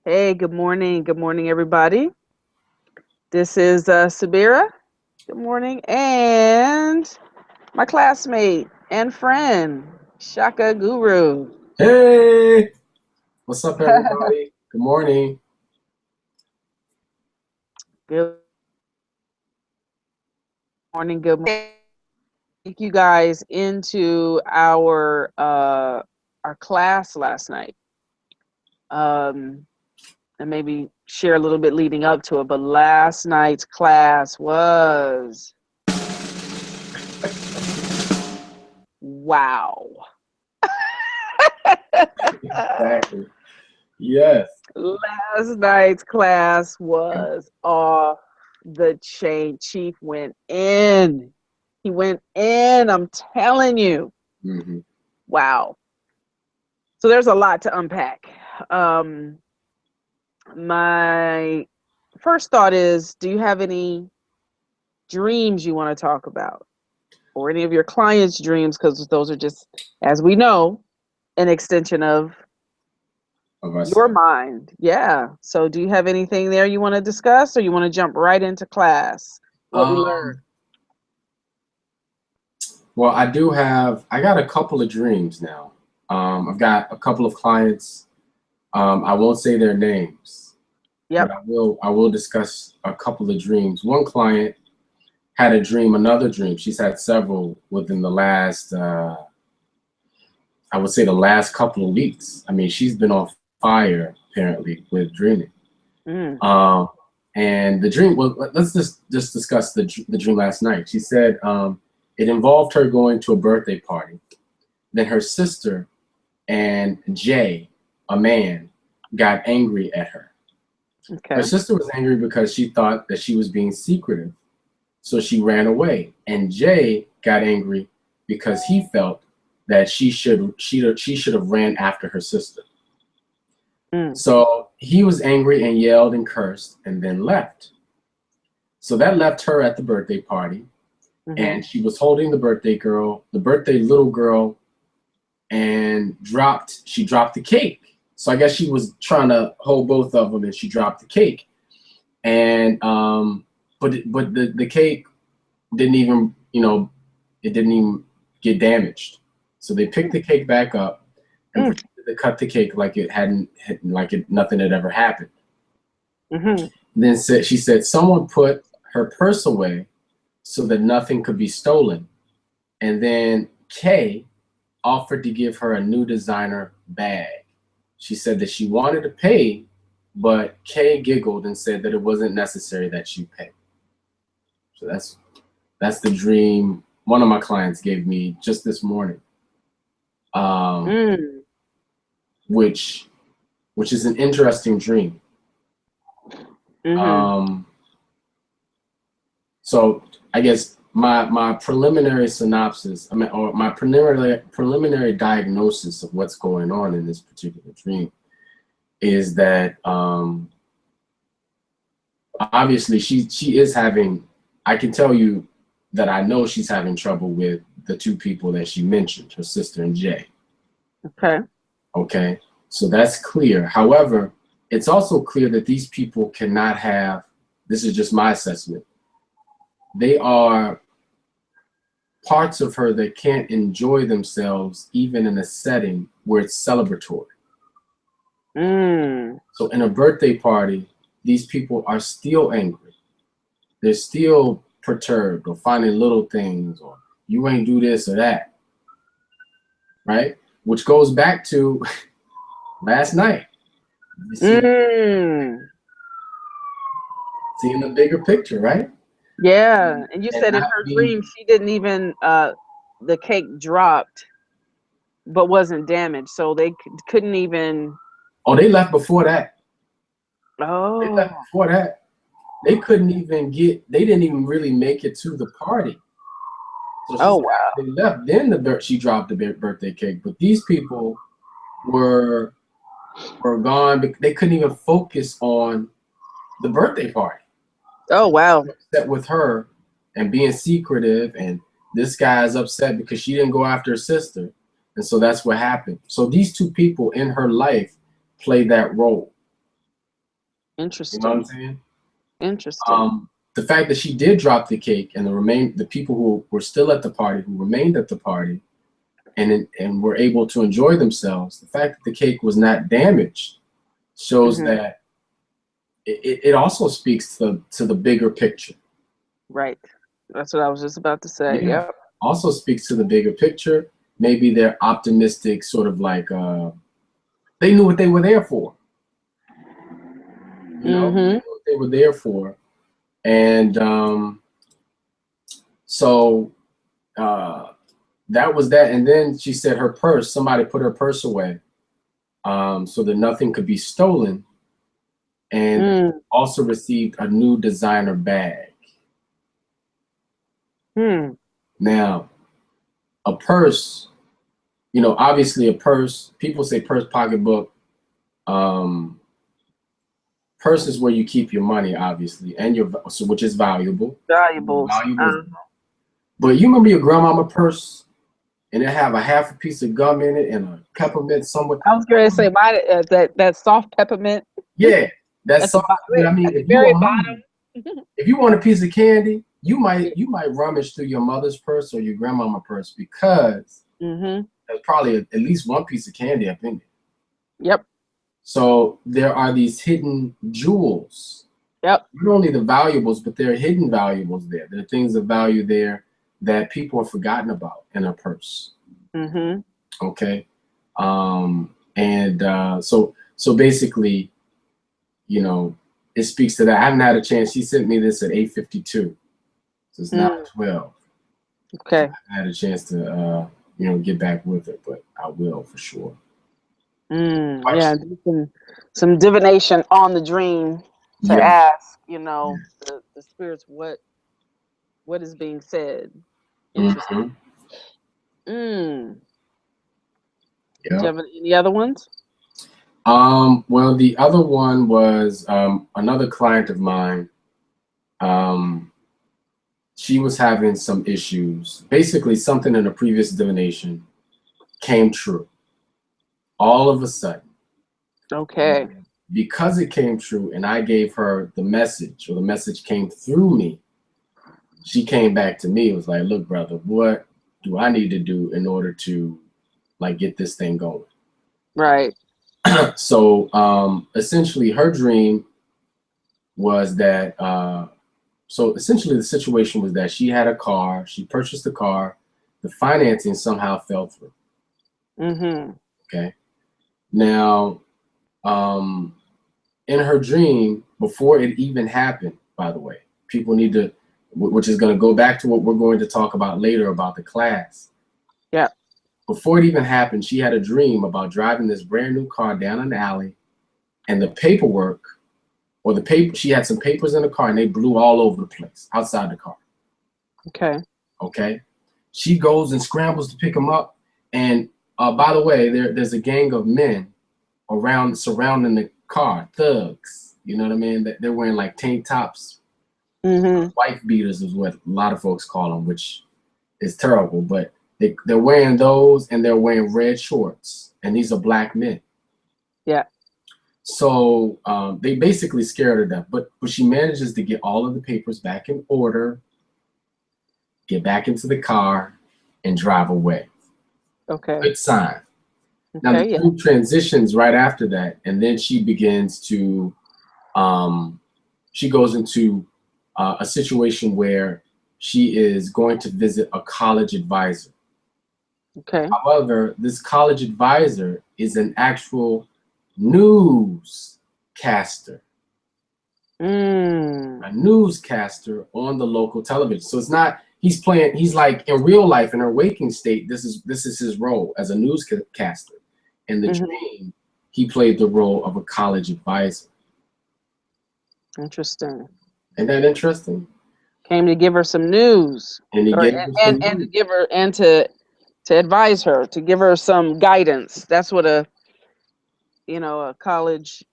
Hey, good morning. Good morning, everybody. This is Subira. Good morning. And my classmate and friend, Shaka Guru. Hey, what's up, everybody? Good morning. Good morning. Good morning. Take you guys into our class last night. And maybe share a little bit leading up to it. But last night's class was wow. Exactly. Yes. Last night's class was off the chain. Chief went in. He went in. I'm telling you. hmm Wow. So there's a lot to unpack. My first thought is, do you have any dreams you want to talk about? Or any of your clients' dreams? Because those are just, as we know, an extension of Of your ourselves. mind. Yeah. So do you have anything there you want to discuss, or you want to jump right into class? What we learned. Um, well, I got a couple of dreams now. I've got a couple of clients. I won't say their names, but Yep. I will discuss a couple of dreams. One client had a dream, another dream. She's had several within the last, I would say the last couple of weeks. I mean, she's been on fire apparently with dreaming. Mm. Um, and the dream, well, let's just discuss the dream last night. She said it involved her going to a birthday party. Then her sister and Jay, a man, got angry at her. Her Okay. sister was angry because she thought that she was being secretive. So she ran away. And Jay got angry because he felt that she should have ran after her sister. Mm. So he was angry and yelled and cursed and then left. So that left her at the birthday party, Mm-hmm. and she was holding the birthday little girl, and she dropped the cake. So I guess she was trying to hold both of them, and she dropped the cake. And but the cake didn't even, it didn't even get damaged. So they picked the cake back up and Mm. pretended to cut the cake like nothing had ever happened. Mm-hmm. Then she said someone put her purse away so that nothing could be stolen. And then Kay offered to give her a new designer bag. She said that she wanted to pay, but Kay giggled and said that it wasn't necessary that she pay. So that's the dream one of my clients gave me just this morning, um, Mm. which is an interesting dream. Mm-hmm. Um, so I guess my preliminary synopsis, I mean, or my preliminary diagnosis of what's going on in this particular dream is that obviously she is having. I can tell you that I know she's having trouble with the two people that she mentioned, her sister and Jay. Okay. Okay, so that's clear. However, it's also clear that these people cannot have. This is just my assessment. They are parts of her that can't enjoy themselves even in a setting where it's celebratory. Mm. So in a birthday party, these people are still angry. They're still perturbed or finding little things, or you ain't do this or that, right? Which goes back to last night. You see, Mm. seeing the bigger picture, right? Yeah. And you And said in not her dream being. she didn't even the cake dropped but wasn't damaged, so they couldn't even. Oh, they left before that. They Oh. left before that. They couldn't even get. They didn't even really make it to the party. So she Oh said wow. after they left, then she dropped the birthday cake. But these people were gone. They couldn't even focus on the birthday party. Oh wow. Upset with her and being secretive, and this guy is upset because she didn't go after her sister, and so that's what happened. So these two people in her life play that role. You know what I'm Interesting. saying? Interesting. The fact that she did drop the cake and the people who were still at the party, who remained at the party, and were able to enjoy themselves, the fact that the cake was not damaged shows that it also speaks to the bigger picture. Right. That's what I was just about to say. Yeah. Yep. Also speaks to the bigger picture. Maybe they're optimistic, sort of like they knew what they were there for. You know, they knew what they were there for. And so that was that. And then she said her purse, somebody put her purse away so that nothing could be stolen. And also received a new designer bag. Now, a purse, you know, obviously a purse, people say purse, pocketbook. Purse is where you keep your money, obviously, and which is valuable. Valuables. But you remember your grandmama purse, and it have a half a piece of gum in it and a peppermint somewhere. I was going to say that soft peppermint. Yeah, that's soft. I mean, if you were hungry, if you want a piece of candy, you might rummage through your mother's purse or your grandmama purse because there's probably at least one piece of candy up in there. Yep. So there are these hidden jewels. Yep. Not only the valuables, but there are hidden valuables there. There are things of value there that people have forgotten about in a purse. Okay. So basically, you know, it speaks to that. I haven't had a chance. She sent me this at 8:52. So it's now 12. Okay. So I had a chance to get back with it, but I will for sure. Yeah, do some divination on the dream to ask, you know, the spirits what is being said. Interesting. Do you have any other ones? Well, the other one was another client of mine. She was having some issues. Basically, something in a previous divination came true. All of a sudden. Okay. Because it came true and I gave her the message, or the message came through me, she came back to me. It was like, look, brother, what do I need to do in order to get this thing going? Right. So essentially her dream was that, so essentially the situation was that she had a car, she purchased a car, the financing somehow fell through. Okay. Now, in her dream, before it even happened, by the way, people need to, which is going to go back to what we're going to talk about later about the class. Yeah. Before it even happened, she had a dream about driving this brand new car down an alley, and the paperwork, or she had some papers in the car and they blew all over the place outside the car. Okay. She goes and scrambles to pick them up. And by the way, there's a gang of men surrounding the car, thugs. You know what I mean? They're wearing like tank tops. Wife beaters is what a lot of folks call them, which is terrible. But they're wearing those, and they're wearing red shorts. And these are black men. Yeah. So they basically scared her to death. But she manages to get all of the papers back in order, get back into the car, and drive away. Okay. Good sign. Now the dream transitions right after that, and then she begins to, she goes into a situation where she is going to visit a college advisor. Okay. However, this college advisor is an actual newscaster. A newscaster on the local television. So it's not, he's like in real life, in her waking state, this is his role as a newscaster. In the dream, he played the role of a college advisor. Interesting. Isn't that interesting? Came to give her some news. And he gave her some news. To give her, and to advise her, to give her some guidance. That's what a college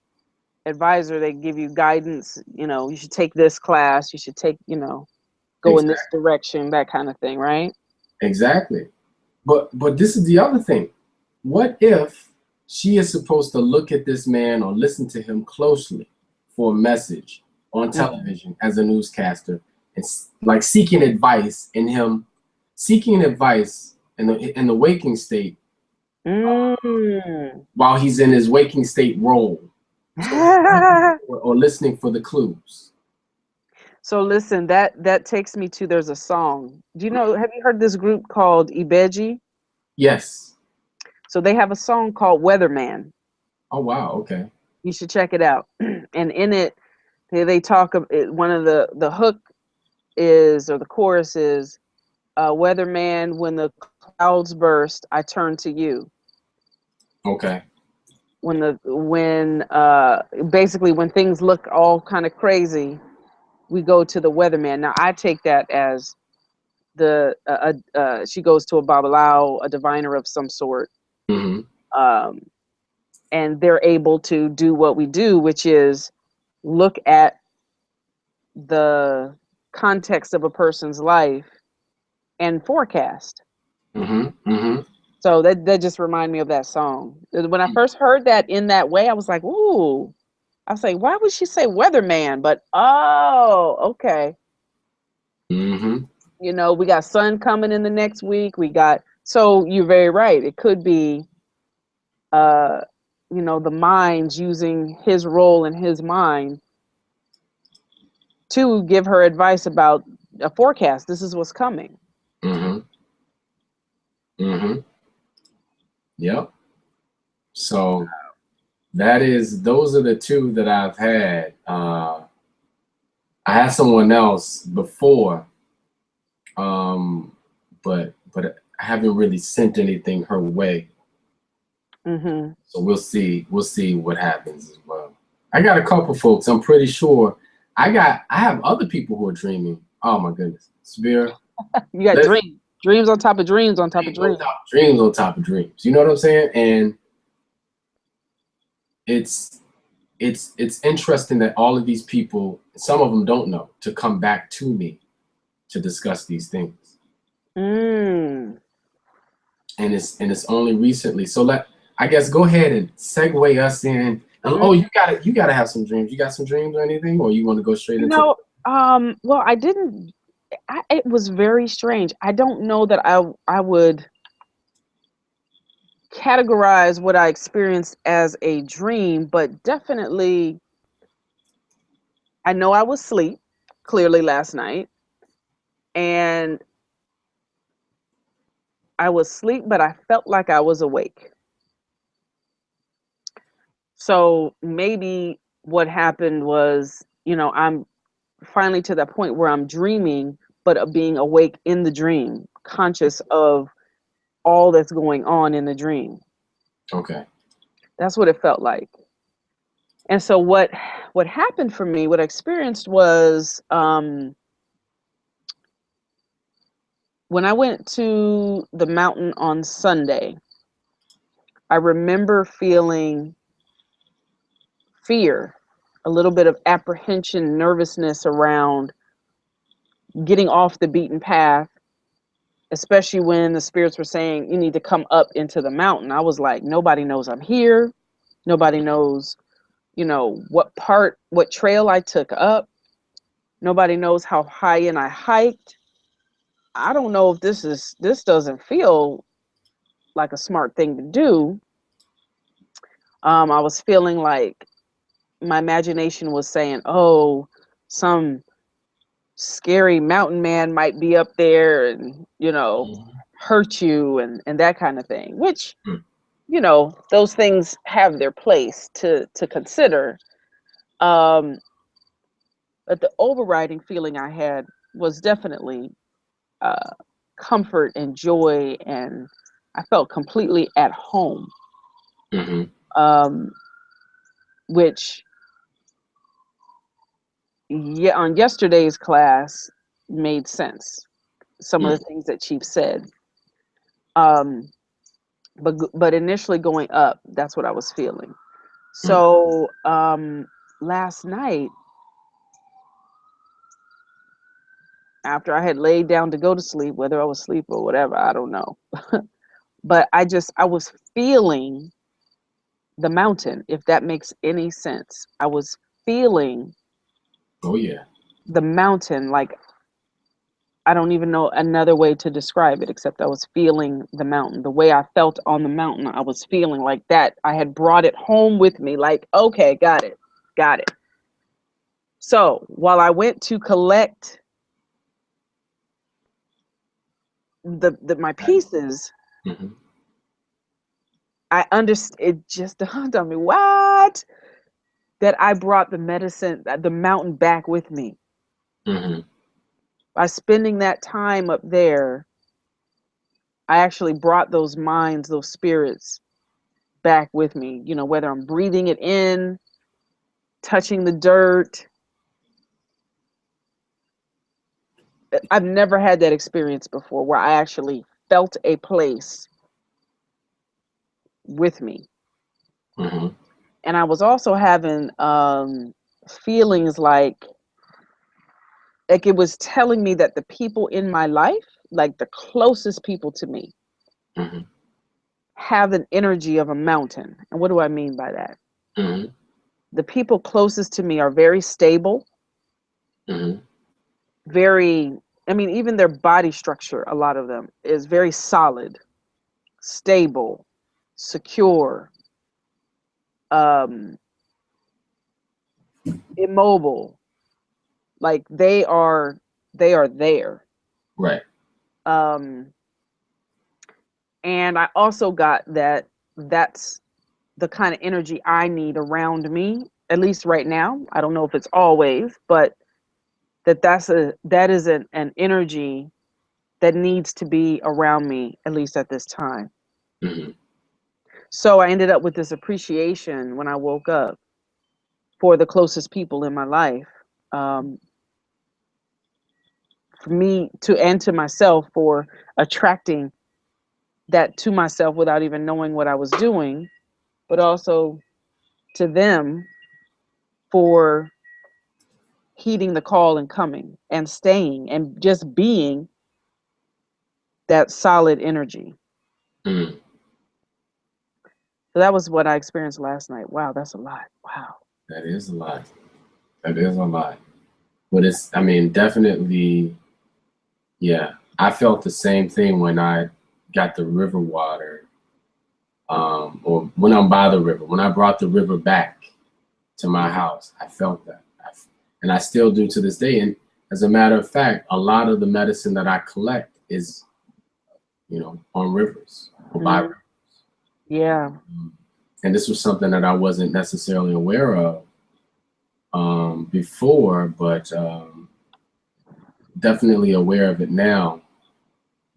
advisor, they give you guidance. You should take this class, you should take, go in this direction, that kind of thing, right? Exactly. But this is the other thing. What if she is supposed to look at this man or listen to him closely for a message on television as a newscaster, and like seeking advice in the waking state, while he's in his waking state role, or listening for the clues. So listen, that takes me to, there's a song. Have you heard this group called Ibeji? Yes. So they have a song called Weatherman. Oh wow, okay. You should check it out. And in it, they talk of it, one of the hook is, or the chorus is, Weatherman, when the clouds burst, I turn to you. Okay. Basically when things look all kind of crazy, we go to the weatherman. Now I take that as she goes to a babalao, a diviner of some sort, and they're able to do what we do, which is look at the context of a person's life and forecast. So that just reminded me of that song. When I first heard that in that way, I was like, ooh. I was like, why would she say weatherman? But okay. We got sun coming in the next week. So you're very right. It could be the mind's using his role in his mind to give her advice about a forecast. This is what's coming. Yep. So those are the two that I've had. I had someone else before, but I haven't really sent anything her way. So we'll see what happens as well. I got a couple folks. I'm pretty sure I have other people who are dreaming. Oh my goodness, Subira. You got dreams on top of dreams on top of dreams. Dreams on top of dreams. You know what I'm saying? And it's interesting that all of these people, some of them don't know, to come back to me to discuss these things. And it's only recently. So I guess go ahead and segue us in. Oh, you gotta have some dreams. You got some dreams or anything, or you want to go straight into? Well, I didn't. It was very strange. I don't know that I would categorize what I experienced as a dream, but definitely I know I was asleep clearly last night, and I was asleep, but I felt like I was awake. So maybe what happened was, I'm finally to that point where I'm dreaming, but being awake in the dream, conscious of all that's going on in the dream. Okay. That's what it felt like. And so what happened for me, what I experienced was, when I went to the mountain on Sunday, I remember feeling fear, a little bit of apprehension, nervousness around getting off the beaten path, especially when the spirits were saying, you need to come up into the mountain. I was like, nobody knows I'm here. Nobody knows, what trail I took up. Nobody knows how high in I hiked. I don't know if this doesn't feel like a smart thing to do. I was feeling like my imagination was saying, oh, some scary mountain man might be up there and, hurt you and that kind of thing, which, those things have their place to consider. But the overriding feeling I had was definitely comfort and joy, and I felt completely at home. Which, on yesterday's class made sense. Some of the things that Chief said. But initially going up, that's what I was feeling. So last night, after I had laid down to go to sleep, whether I was asleep or whatever, I don't know. But I was feeling the mountain, if that makes any sense. I was feeling Oh yeah. the mountain. Like, I don't even know another way to describe it except I was feeling the mountain. The way I felt on the mountain, I was feeling like that. I had brought it home with me. Like, okay, got it. Got it. So while I went to collect the my pieces, Mm-hmm. I understood. It just dawned on me, what? That I brought the medicine, the mountain back with me. Mm-hmm. By spending that time up there, I actually brought those minds, those spirits back with me. You know, whether I'm breathing it in, touching the dirt. I've never had that experience before where I actually felt a place with me. Mm-hmm. And I was also having feelings like it was telling me that the people in my life, like the closest people to me, Mm-hmm. have an energy of a mountain. And what do I mean by that? Mm-hmm. The people closest to me are very stable, Mm-hmm. very, I mean, even their body structure, a lot of them is very solid, stable, secure, um, immobile. Like they are there. Right. Um, and I also got that that's the kind of energy I need around me, at least right now. I don't know if it's always, but that is an energy that needs to be around me, at least at this time. Mm-hmm. So I ended up with this appreciation when I woke up for the closest people in my life. Um, for me to, and to myself, for attracting that to myself without even knowing what I was doing, but also to them for heeding the call and coming and staying and just being that solid energy. Mm-hmm. So that was what I experienced last night. Wow, that's a lot. Wow. That is a lot. That is a lot. But it's, I mean, definitely, yeah. I felt the same thing when I got the river water, or when I'm by the river. When I brought the river back to my house, I felt that. And I still do to this day. And as a matter of fact, a lot of the medicine that I collect is, on rivers or by Mm, rivers. yeah. And this was something that I wasn't necessarily aware of before, but definitely aware of it now,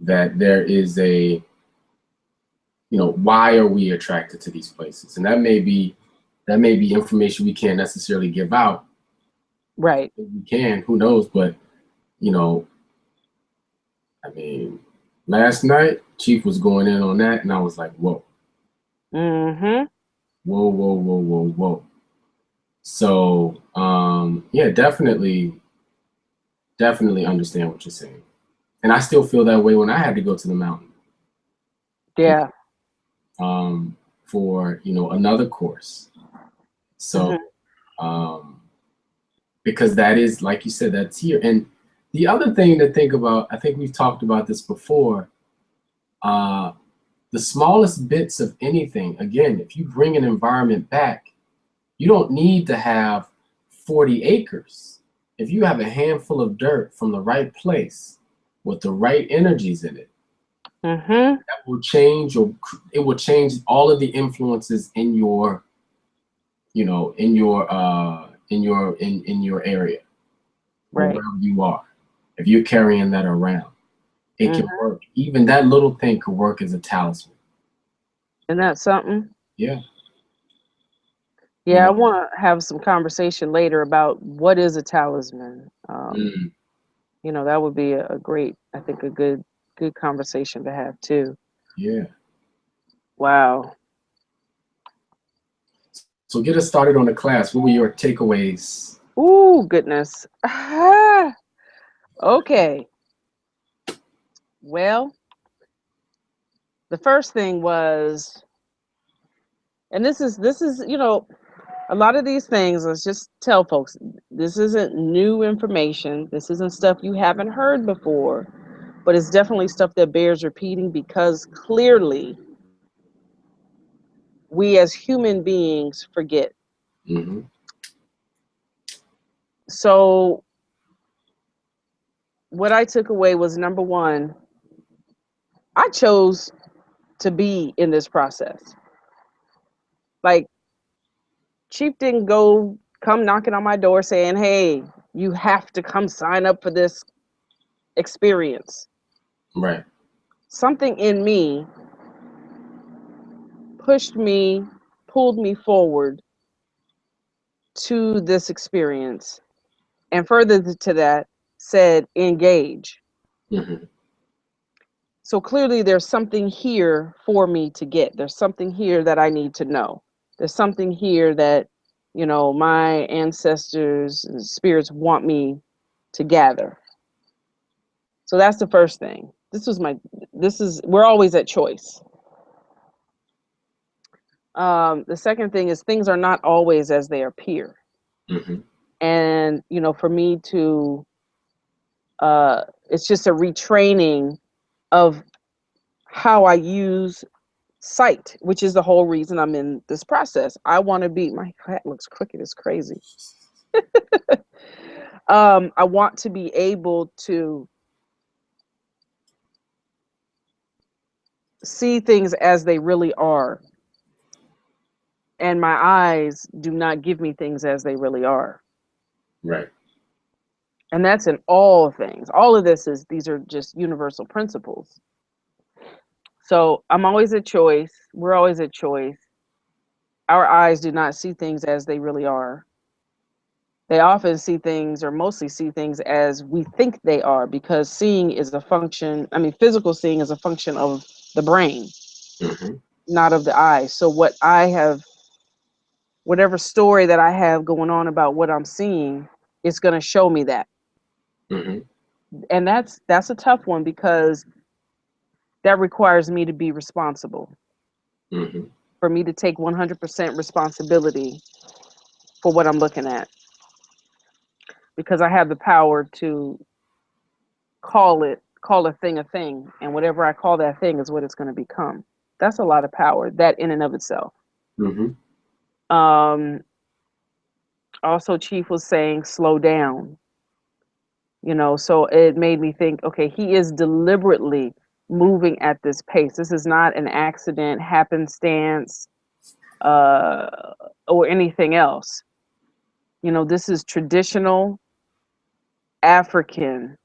that there is why are we attracted to these places? And that may be information we can't necessarily give out. Right. If we can, who knows? But, you know, I mean, last night, Chief was going in on that, and I was like, whoa, Mm-hmm. whoa, whoa, whoa, whoa, whoa. So, yeah, definitely understand what you're saying. And I still feel that way when I had to go to the mountain, Yeah. for, another course. So, Mm-hmm. um, because that is, like you said, that's here. And the other thing to think about, I think we've talked about this before, uh, the smallest bits of anything, again, if you bring an environment back, you don't need to have 40 acres. If you have a handful of dirt from the right place with the right energies in it, Mm-hmm. that will change, or it will change all of the influences in your, in your area, or Right. wherever you are. If you're carrying that around, it can Mm-hmm. work. Even that little thing could work as a talisman. Isn't that something? Yeah. You Yeah, I know. want to have some conversation later about what is a talisman. Mm, That would be a great, I think, a good conversation to have too. yeah. Wow. So get us started on the class. What were your takeaways? Ooh, goodness. Ah, okay. Well, the first thing was, and this is, A lot of these things, let's just tell folks, this isn't new information. This isn't stuff you haven't heard before, but it's definitely stuff that bears repeating because clearly we as human beings forget. Mm-hmm. So what I took away was number one, I chose to be in this process. Like, Chief didn't come knocking on my door saying, hey, you have to come sign up for this experience. Right. Something in me pushed me, pulled me forward to this experience. And further to that, said, engage. Mm-hmm. So clearly, there's something here for me to get. There's something here that I need to know. There's something here that, my ancestors and spirits want me to gather. So that's the first thing. We're always at choice. The second thing is things are not always as they appear. Mm-hmm. And, for me to, it's just a retraining of how I use sight, which is the whole reason I'm in this process. I want to be, my cat looks crooked, it's crazy. I want to be able to see things as they really are. And my eyes do not give me things as they really are. Right. And that's in all things. All of these are just universal principles. So I'm always at choice. We're always at choice. Our eyes do not see things as they really are. They often see things or mostly see things as we think they are because seeing is a function. I mean, physical seeing is a function of the brain, Mm-hmm. not of the eye. So whatever story that I have going on about what I'm seeing, it's going to show me that. Mm-hmm. And that's a tough one because that requires me to be responsible, Mm-hmm. for me to take 100% responsibility for what I'm looking at, because I have the power to call a thing, and whatever I call that thing is what it's going to become. That's a lot of power, that in and of itself. Mm-hmm. Um, Also, Chief was saying, slow down. So it made me think, okay, he is deliberately moving at this pace. This is not an accident, happenstance, uh, or anything else. This is traditional African,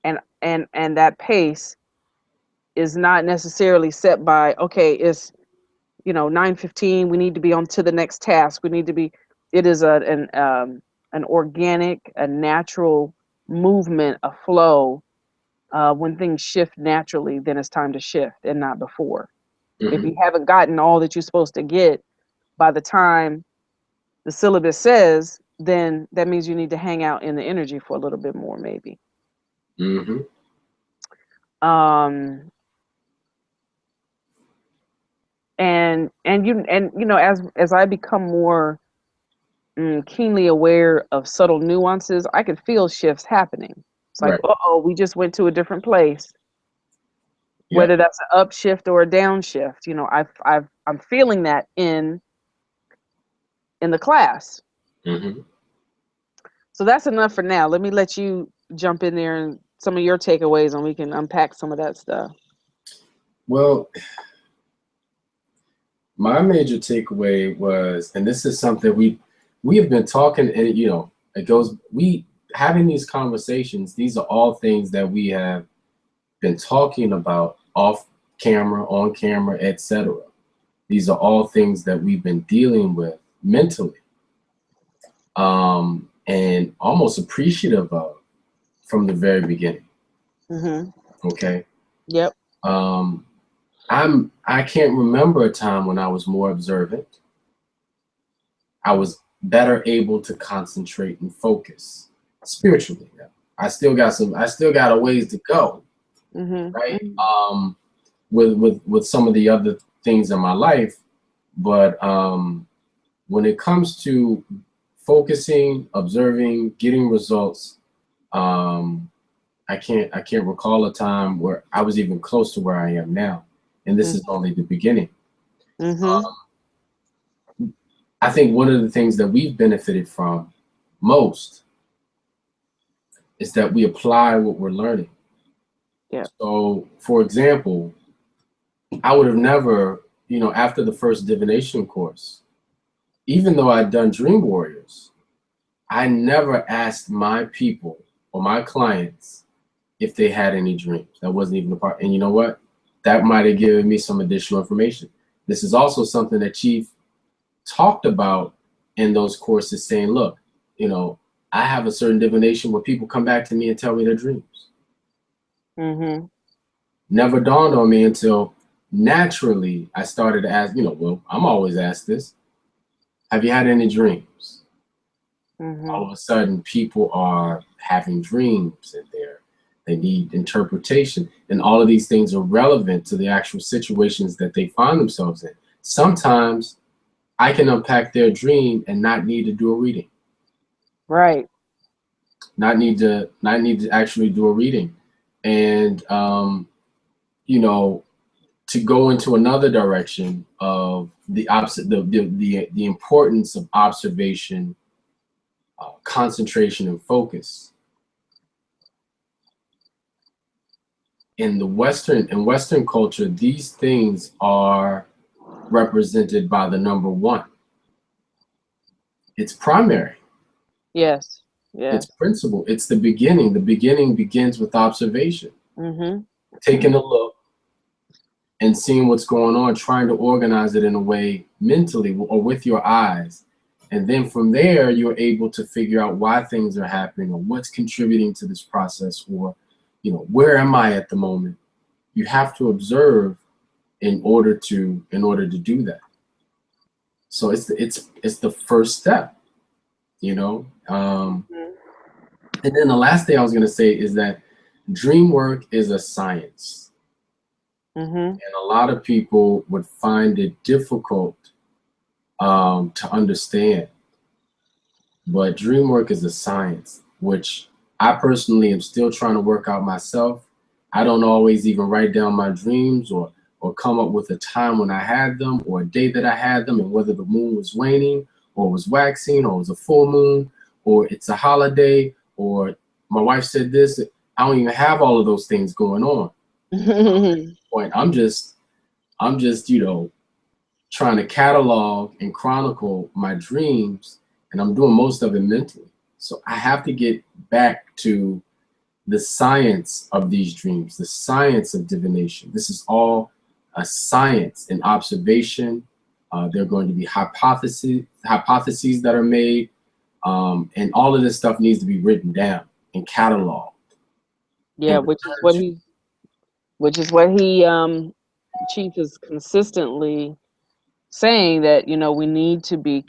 and that pace is not necessarily set by, okay, it's 9:15. We need to be on to the next task. We need to be. It is an organic, a natural movement, a flow. When things shift naturally, then it's time to shift and not before. If Mm-hmm. you haven't gotten all that you're supposed to get by the time the syllabus says, then that means you need to hang out in the energy for a little bit more, maybe. Mm-hmm. Um, as I become more keenly aware of subtle nuances, I can feel shifts happening. It's like, Right. uh-oh, we just went to a different place. Yeah. Whether that's an upshift or a downshift, I'm feeling that in the class. Mm-hmm. So that's enough for now. Let me let you jump in there and some of your takeaways, and we can unpack some of that stuff. Well, my major takeaway was, and this is something we have been talking, and it goes, we having these conversations, these are all things that we have been talking about off camera, on camera, etc. These are all things that we've been dealing with mentally, and almost appreciative of from the very beginning. Mm-hmm. Okay. Yep. I can't remember a time when I was more observant. I was better able to concentrate and focus spiritually. I still got a ways to go, Mm-hmm. right? Mm-hmm. With some of the other things in my life, but when it comes to focusing, observing, getting results, I can't recall a time where I was even close to where I am now, and this is only the beginning. Mm-hmm. I think one of the things that we've benefited from most is that we apply what we're learning. Yeah. So, for example, I would have never, after the first divination course, even though I'd done Dream Warriors, I never asked my people or my clients if they had any dreams. That wasn't even a part. And you know what? That might have given me some additional information. This is also something that Chief talked about in those courses, saying, look, I have a certain divination where people come back to me and tell me their dreams. Mm-hmm. Never dawned on me until naturally I started to ask, well, I'm always asked this. Have you had any dreams? Mm-hmm. All of a sudden, people are having dreams and they need interpretation. And all of these things are relevant to the actual situations that they find themselves in. Sometimes I can unpack their dream and not need to do a reading. Right. Not need to actually do a reading. And to go into another direction of the importance of observation, concentration, and focus. In Western culture, these things are represented by the number one. It's primary. Yes. Yes. It's principle. It's the beginning. The beginning begins with observation. Mm-hmm. Taking a look and seeing what's going on, trying to organize it in a way mentally or with your eyes. And then from there, you're able to figure out why things are happening or what's contributing to this process, or, where am I at the moment? You have to observe in order to do that. So it's the first step, And then the last thing I was going to say is that dream work is a science. Mm-hmm. And a lot of people would find it difficult to understand. But dream work is a science, which I personally am still trying to work out myself. I don't always even write down my dreams or come up with a time when I had them or a day that I had them, and whether the moon was waning or was waxing or was a full moon or it's a holiday or my wife said this. I don't even have all of those things going on. Point. I'm just trying to catalog and chronicle my dreams, and I'm doing most of it mentally. So I have to get back to the science of these dreams, the science of divination. This is all a science and observation. There are going to be hypotheses that are made, and all of this stuff needs to be written down and cataloged. Yeah, which is what he Chief is consistently saying, that we need to be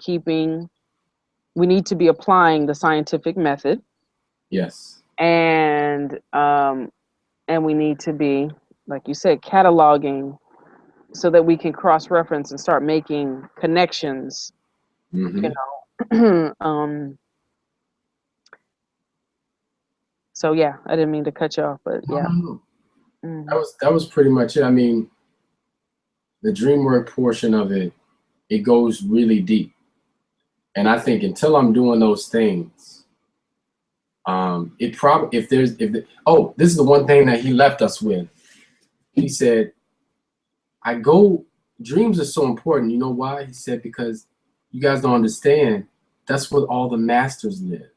applying the scientific method. Yes. And we need to be, like you said, cataloging so that we can cross-reference and start making connections. Mm-hmm. So yeah, I didn't mean to cut you off, but yeah. No. Mm-hmm. That was pretty much it. I mean, the dream work portion of it goes really deep. And I think until I'm doing those things, this is the one thing that he left us with. He said, dreams are so important. You know why? He said, because you guys don't understand, that's where all the masters live.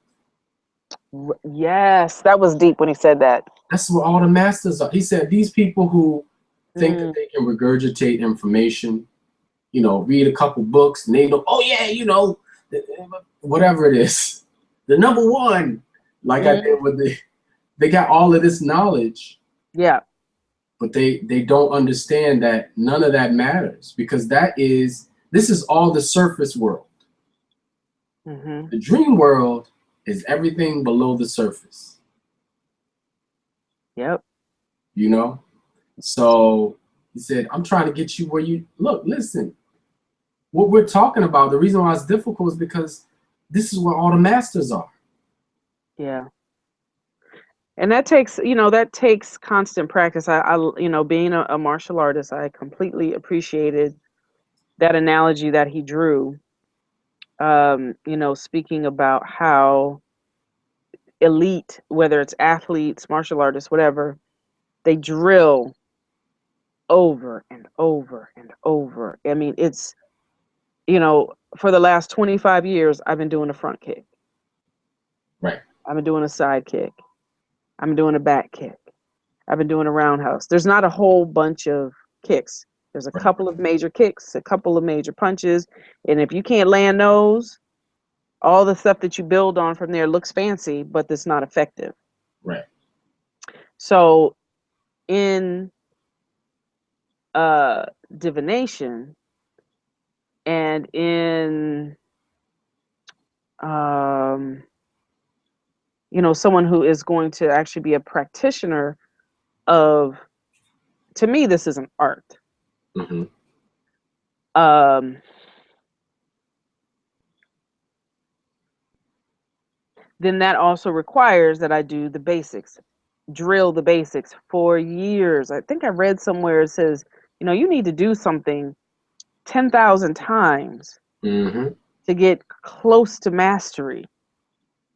Yes, that was deep when he said that. That's where all the masters are. He said, these people who think that they can regurgitate information, read a couple books and they know, oh yeah, whatever it is, the number one, like I did with they got all of this knowledge. Yeah. But they don't understand that none of that matters, because this is all the surface world. Mm-hmm. The dream world is everything below the surface. Yep. So he said, I'm trying to get you where you listen. what we're talking about, the reason why it's difficult is because this is where all the masters are. Yeah. And that takes, that takes constant practice. Being a martial artist, I completely appreciated that analogy that he drew. Speaking about how elite, whether it's athletes, martial artists, whatever, they drill over and over and over. I mean, it's, for the last 25 years, I've been doing a front kick. Right. I've been doing a side kick. I've been doing a back kick. I've been doing a roundhouse. There's not a whole bunch of kicks. There's a couple of major kicks, a couple of major punches. And if you can't land those, all the stuff that you build on from there looks fancy, but it's not effective. Right. So in divination and in someone who is going to actually be a practitioner of, to me, this is an art. Mm-hmm. Then that also requires that I do the basics, drill the basics for years. I think I read somewhere it says, you need to do something 10,000 times Mm-hmm. to get close to mastery.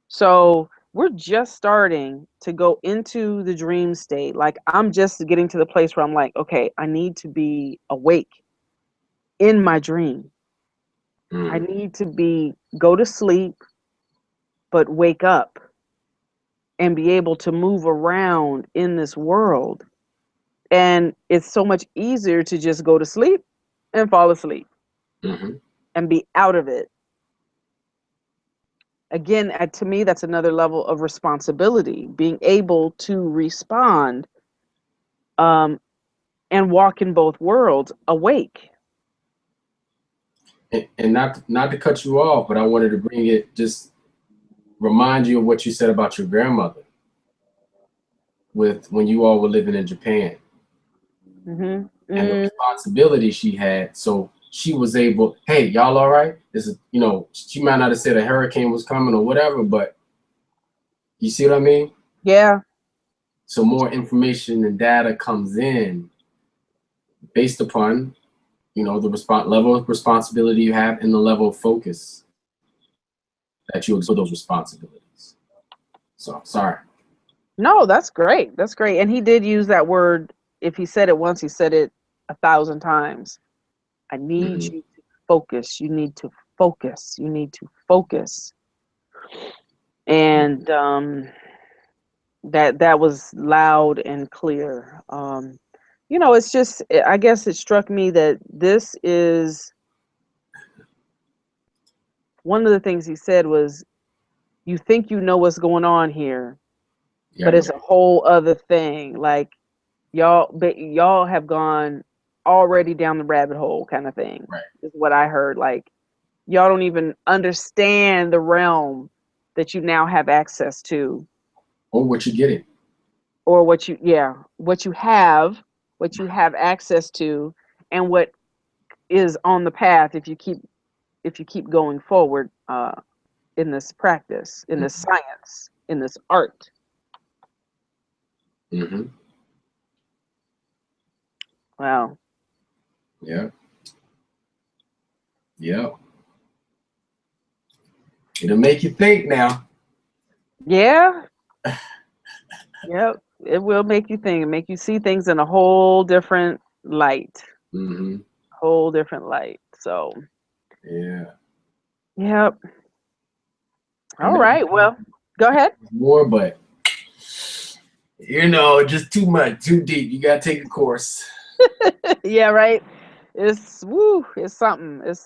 So we're just starting to go into the dream state. Like, I'm just getting to the place where I'm like, okay, I need to be awake in my dream. I need to go to sleep, but wake up and be able to move around in this world. And it's so much easier to just go to sleep and fall asleep and be out of it. Again, to me, that's another level of responsibility, being able to respond and walk in both worlds awake. And not to cut you off, but I wanted to just remind you of what you said about your grandmother with when you all were living in Japan. And the responsibility she had. So she was able, hey, y'all all right? This is, she might not have said a hurricane was coming or whatever, but you see what I mean? Yeah. So more information and data comes in based upon, the level of responsibility you have and the level of focus that you exert those responsibilities. So sorry. No, that's great. That's great. And he did use that word. If he said it once, he said it 1,000 times. I need you to focus. You need to focus. You need to focus. And that was loud and clear. It's just, I guess it struck me that this is one of the things he said was, you think you know what's going on here, but it's a whole other thing. Like, y'all have gone already down the rabbit hole, kind of thing. Right. Is what I heard. Like, y'all don't even understand the realm that you now have access to, or what you're getting, or what you have access to, and what is on the path if you keep going forward in this practice, in this science, in this art. Wow. Yeah. It'll make you think now. Yeah. Yep. It will make you think, make you see things in a whole different light. Whole different light. So. Yeah. Yep. All right. Well, go ahead. More, but just too much, too deep. You gotta take a course. Yeah, right. It's something. It's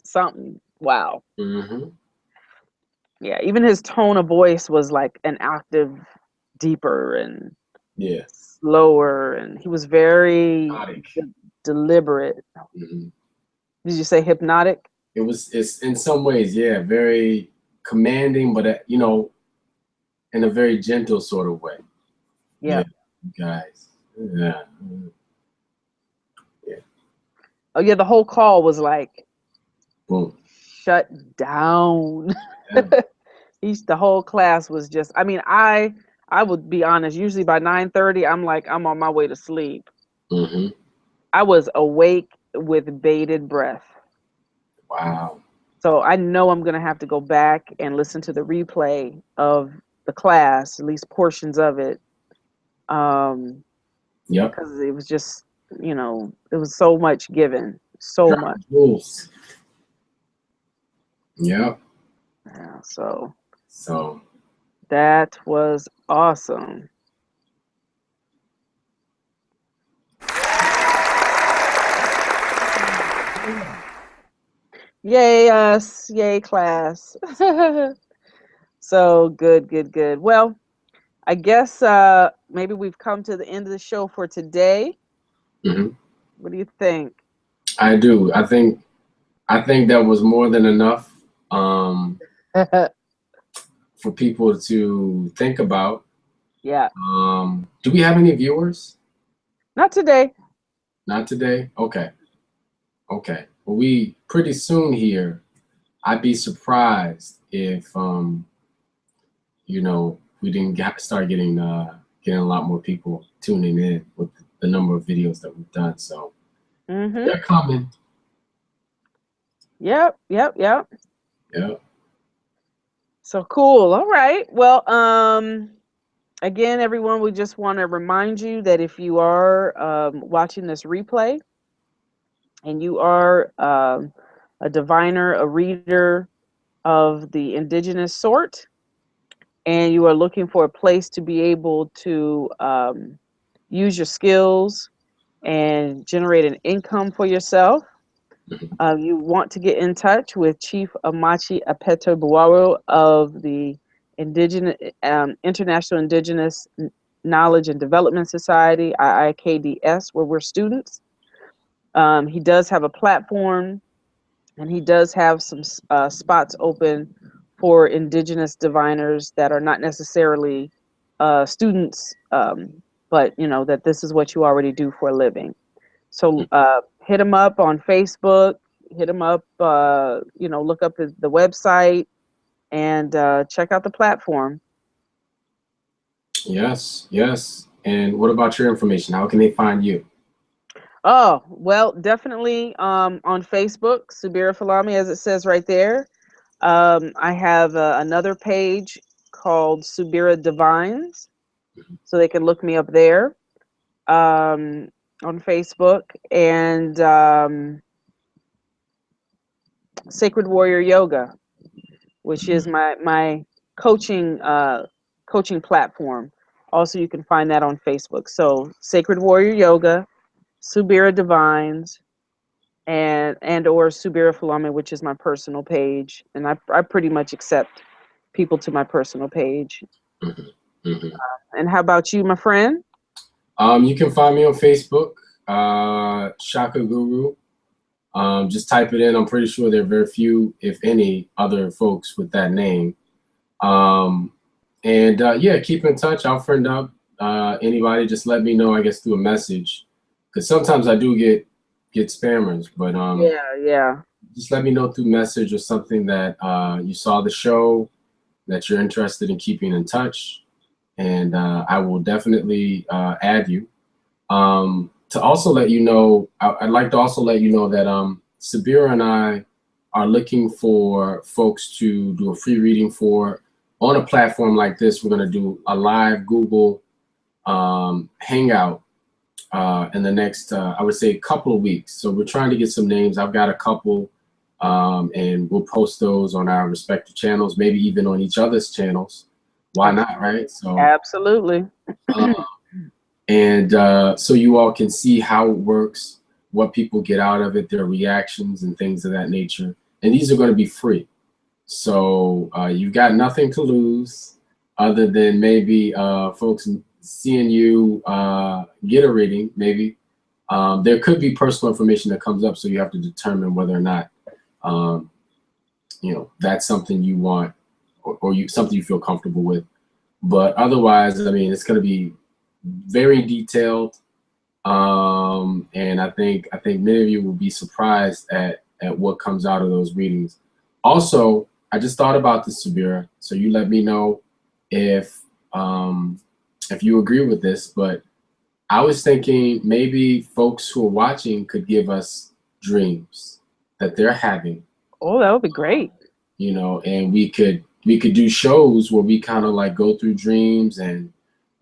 something. Wow. Yeah, even his tone of voice was like an octave deeper and slower, and he was very deliberate. Did you say hypnotic? It's in some ways, yeah, very commanding, but in a very gentle sort of way. Yeah. Guys. Yeah. Oh yeah, the whole call was like Boom. shut down. Yeah. The whole class was just. I mean, I would be honest. Usually by 9:30, I'm like I'm on my way to sleep. Mm-hmm. I was awake with bated breath. Wow. So I know I'm gonna have to go back and listen to the replay of the class, at least portions of it, Yep. because it was just, it was so much given, so Drop much. rules. Yep. Yeah, so So that was awesome. Yay us, yay class. So good, good, good. Well, I guess maybe we've come to the end of the show for today. mhm. What do you think? I do. I think that was more than enough for people to think about. Yeah, Do we have any viewers? not today. Not today? Okay. Okay. Well, we pretty soon here. I'd be surprised if we didn't start getting a lot more people tuning in with the number of videos that we've done. So Mm-hmm. they're coming. Yep, yep, yep. Yeah. So cool. All right. Well, again, everyone, we just want to remind you that if you are watching this replay and you are a diviner, a reader of the indigenous sort, and you are looking for a place to be able to use your skills and generate an income for yourself, you want to get in touch with Chief Amachi Apeto Buaru of the Indigenous International Indigenous Knowledge and Development Society, IIKDS, where we're students. He does have a platform, and he does have some spots open for Indigenous diviners that are not necessarily students, but that this is what you already do for a living. So hit him up on Facebook, hit him up, look up the website, and check out the platform. Yes. Yes. And what about your information? How can they find you? Oh, well, definitely on Facebook, Subira Falami, as it says right there. I have another page called Subira Divines, so they can look me up there on Facebook, and Sacred Warrior Yoga, which is my coaching platform. Also, you can find that on Facebook. So Sacred Warrior Yoga, Subira Divines, and or Subira Falame, which is my personal page, and I pretty much accept people to my personal page. Mm-hmm. Mm-hmm. And how about you, my friend? You can find me on Facebook, ShakaGuru. Just type it in. I'm pretty sure there are very few, if any, other folks with that name. Yeah, keep in touch. I'll friend up anybody. Just let me know, I guess, through a message, because sometimes I do get spammers. But Yeah. just let me know through message or something that you saw the show, that you're interested in keeping in touch, and I will definitely add you. To also let you know, I'd like to also let you know that Subira and I are looking for folks to do a free reading for. On a platform like this, we're going to do a live Google Hangout in the next, I would say, couple of weeks. So we're trying to get some names. I've got a couple, and we'll post those on our respective channels, maybe even on each other's channels. Why not, right? So Absolutely. And so you all can see how it works, what people get out of it, their reactions and things of that nature. And these are going to be free. So you've got nothing to lose other than maybe folks seeing you get a reading, maybe. There could be personal information that comes up, so you have to determine whether or not, that's something you want or something you feel comfortable with. But otherwise, I mean, it's going to be very detailed. And I think many of you will be surprised at what comes out of those readings. Also, I just thought about this, Subira. So you let me know if you agree with this. But I was thinking maybe folks who are watching could give us dreams that they're having. Oh, that would be great. You know, and we could do shows where we kind of like go through dreams, and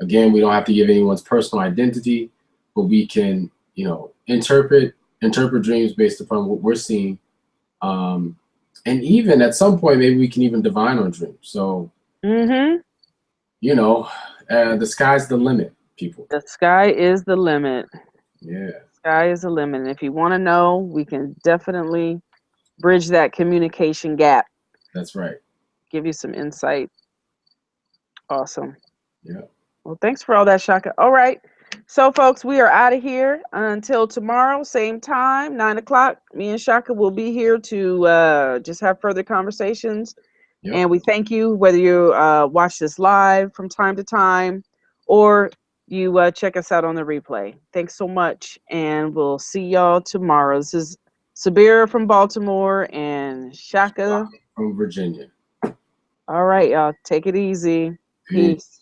again, we don't have to give anyone's personal identity, but we can, you know, interpret dreams based upon what we're seeing, and even at some point maybe we can even divine on dreams. So you know, the sky's the limit, people. The sky is the limit. Yeah, Sky is the limit. And if you want to know, we can definitely bridge that communication gap. that's right. Give you some insight. Awesome. Yeah. Well, thanks for all that, Shaka. All right. So, folks, we are out of here until tomorrow, same time, 9 o'clock. Me and Shaka will be here to just have further conversations. Yep. And we thank you, whether you watch this live from time to time or you check us out on the replay. Thanks so much. And we'll see y'all tomorrow. This is Subira from Baltimore and Shaka from Virginia. All right, y'all. Take it easy. Peace.